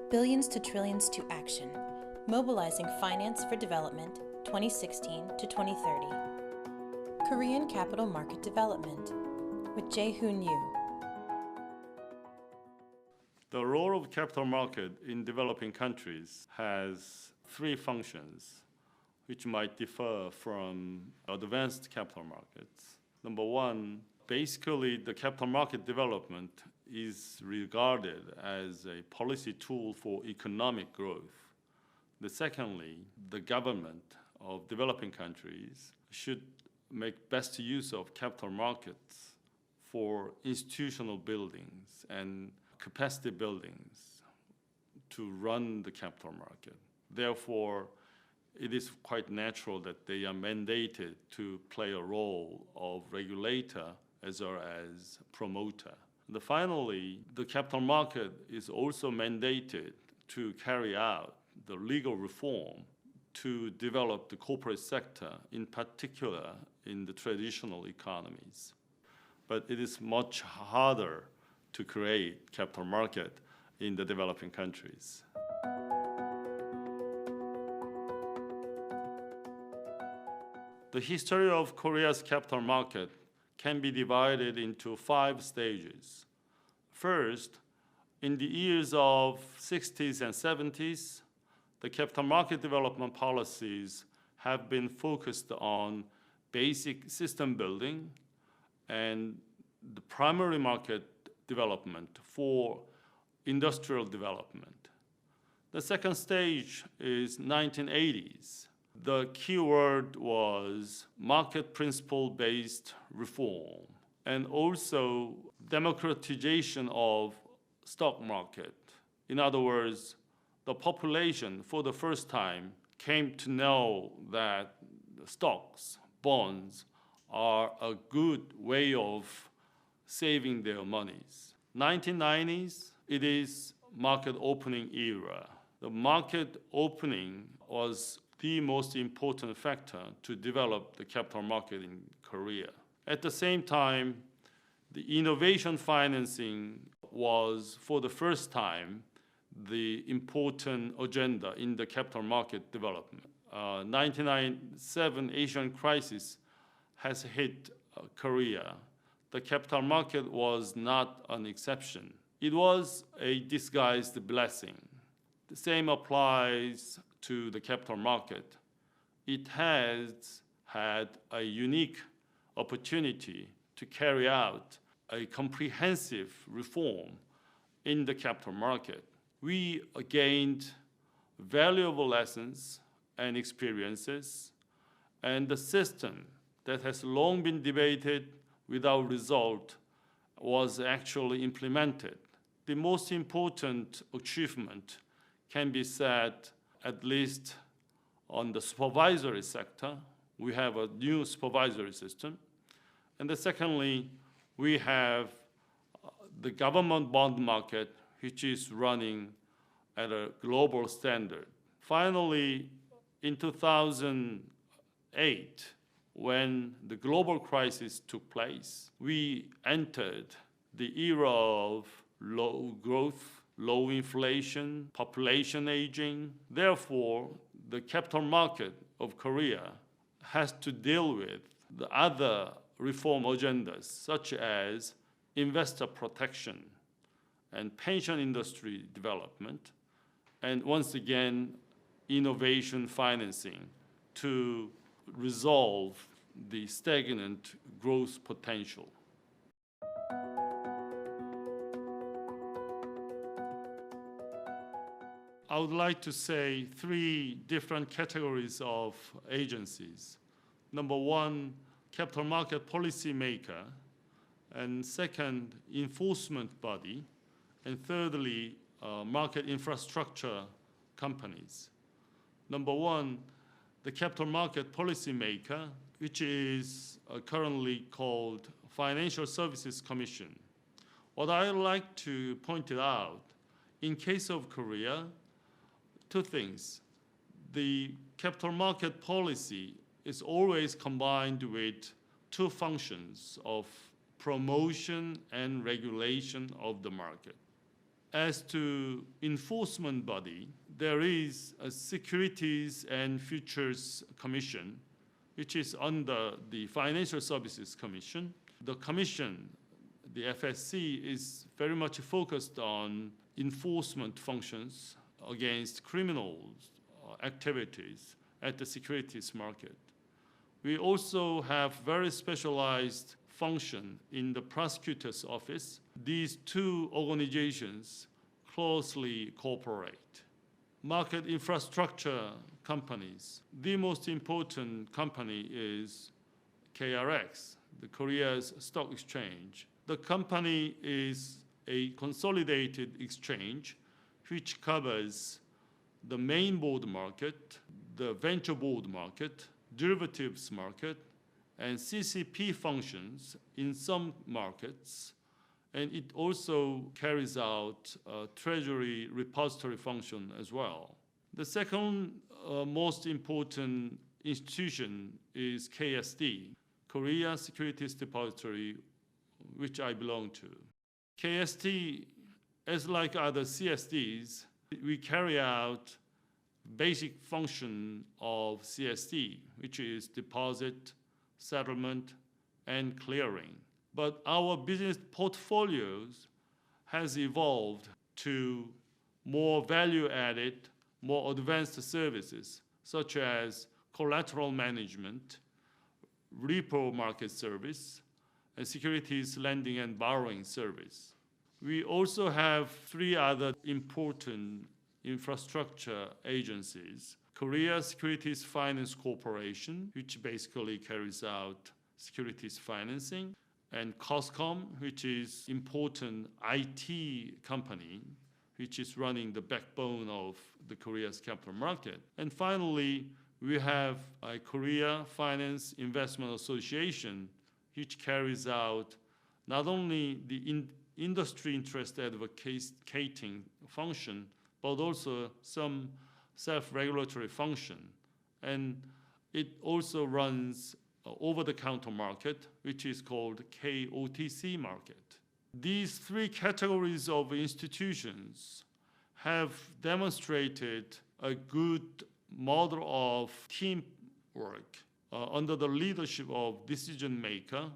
Billions to Trillions to Action, Mobilizing Finance for Development 2016 to 2030. Korean Capital Market Development with Jae-hoon Yoo. The role of capital market in developing countries has three functions, which might differ from advanced capital markets. Number one, basically the capital market development is regarded as a policy tool for economic growth. Secondly, the government of developing countries should make best use of capital markets for institutional buildings and capacity buildings to run the capital market. Therefore, it is quite natural that they are mandated to play a role of regulator as well as promoter. Finally, the capital market is also mandated to carry out the legal reform to develop the corporate sector, in particular in the traditional economies. But it is much harder to create capital market in the developing countries. The history of Korea's capital market can be divided into 5 stages. First, in the years of 60s and 70s, the capital market development policies have been focused on basic system building and the primary market development for industrial development. The second stage is 1980s. The key word was market principle-based reform and also democratization of stock market. In other words, the population for the first time came to know that stocks, bonds are a good way of saving their monies. 1990s, it is market opening era. The market opening was the most important factor to develop the capital market in Korea. At the same time, the innovation financing was, for the first time, the important agenda in the capital market development. 1997 Asian crisis has hit Korea. The capital market was not an exception. It was a disguised blessing. The same applies to the capital market. It has had a unique opportunity to carry out a comprehensive reform in the capital market. We gained valuable lessons and experiences, and the system that has long been debated without result was actually implemented. The most important achievement can be said at least on the supervisory sector. We have a new supervisory system. And secondly, we have the government bond market, which is running at a global standard. Finally, in 2008, when the global crisis took place, we entered the era of low growth, low inflation, population aging. Therefore, the capital market of Korea has to deal with the other reform agendas, such as investor protection and pension industry development, and once again, innovation financing to resolve the stagnant growth potential. I would like to say 3 different categories of agencies. Number one, capital market policy maker, and second, enforcement body, and thirdly, market infrastructure companies. Number one, the capital market policy maker, which is currently called Financial Services Commission. What I would like to point out, in case of Korea, 2 things. The capital market policy is always combined with 2 functions of promotion and regulation of the market. As to enforcement body, there is a Securities and Futures Commission, which is under the Financial Services Commission. The commission, the FSC, is very much focused on enforcement functions against criminal activities at the securities market. We also have very specialized function in the prosecutor's office. These two organizations closely cooperate. Market infrastructure companies. The most important company is KRX, the Korea's stock exchange. The company is a consolidated exchange which covers the main board market, the venture board market, derivatives market, and CCP functions in some markets. And it also carries out a treasury repository function as well. The second most important institution is KSD, Korea Securities Depository, which I belong to. KSD, as like other CSDs, we carry out basic function of CSD, which is deposit, settlement, and clearing. But our business portfolios has evolved to more value-added, more advanced services, such as collateral management, repo market service, and securities lending and borrowing service. We also have three other important infrastructure agencies: Korea Securities Finance Corporation, which basically carries out securities financing, and COSCOM, which is important IT company, which is running the backbone of the Korea's capital market. And finally, we have a Korea Finance Investment Association, which carries out not only the industry interest advocating function, but also some self-regulatory function. And it also runs over-the-counter market, which is called KOTC market. These three categories of institutions have demonstrated a good model of teamwork under the leadership of decision maker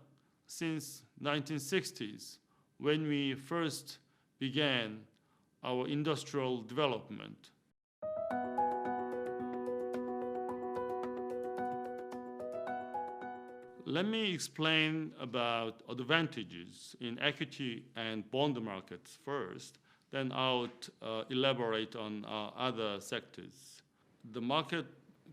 since 1960s, when we first began our industrial development. Let me explain about advantages in equity and bond markets first, then I'll elaborate on other sectors. The market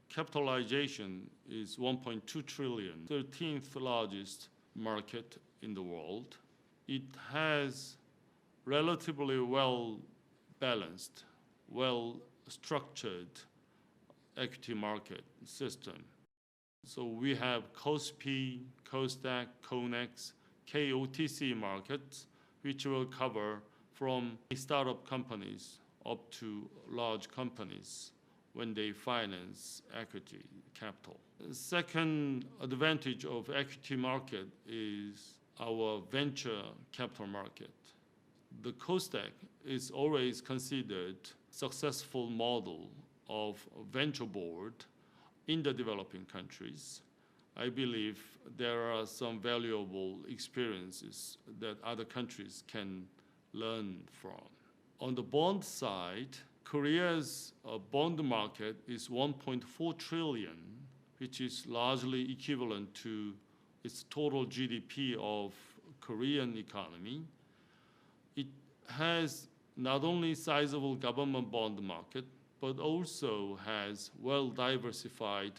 capitalization is 1.2 trillion, 13th largest market in the world. It has relatively well-balanced, well-structured equity market system. So we have KOSPI, KOSDAQ, KONEX, KOTC markets, which will cover from startup companies up to large companies when they finance equity capital. The second advantage of equity market is our venture capital market. The KOSDAQ is always considered successful model of venture board in the developing countries. I believe there are some valuable experiences that other countries can learn from. On the bond side, Korea's bond market is 1.4 trillion, which is largely equivalent to its total GDP of Korean economy. It has not only sizable government bond market, but also has well-diversified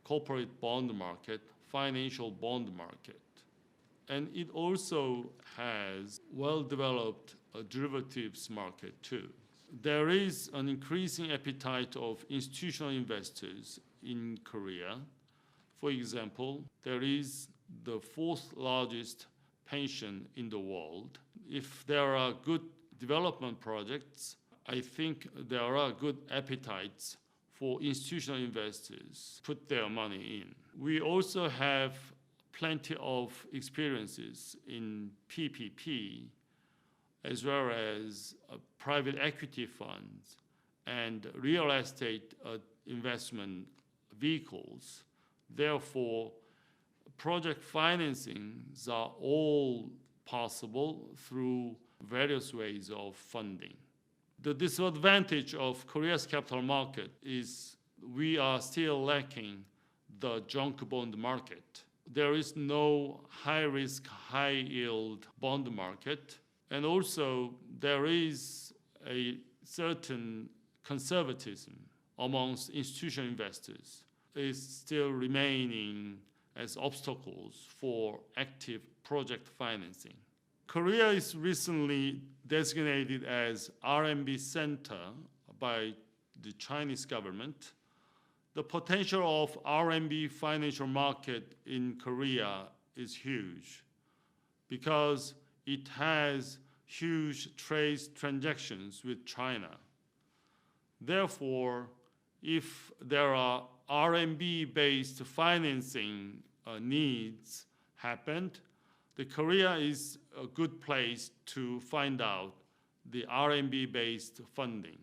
corporate bond market, financial bond market. And it also has well-developed derivatives market too. There is an increasing appetite of institutional investors in Korea. For example, there is the fourth largest pension in the world. If there are good development projects, I think there are good appetites for institutional investors to put their money in. We also have plenty of experiences in PPP as well as private equity funds and real estate investment vehicles. Therefore, project financings are all possible through various ways of funding. The disadvantage of Korea's capital market is we are still lacking the junk bond market. There is no high-risk, high-yield bond market. And also, there is a certain conservatism amongst institutional investors is still remaining as obstacles for active project financing. Korea is recently designated as RMB center by the Chinese government. The potential of RMB financial market in Korea is huge because it has huge trade transactions with China. Therefore, if there are RMB-based financing needs happened, the Korea is a good place to find out the RMB-based funding.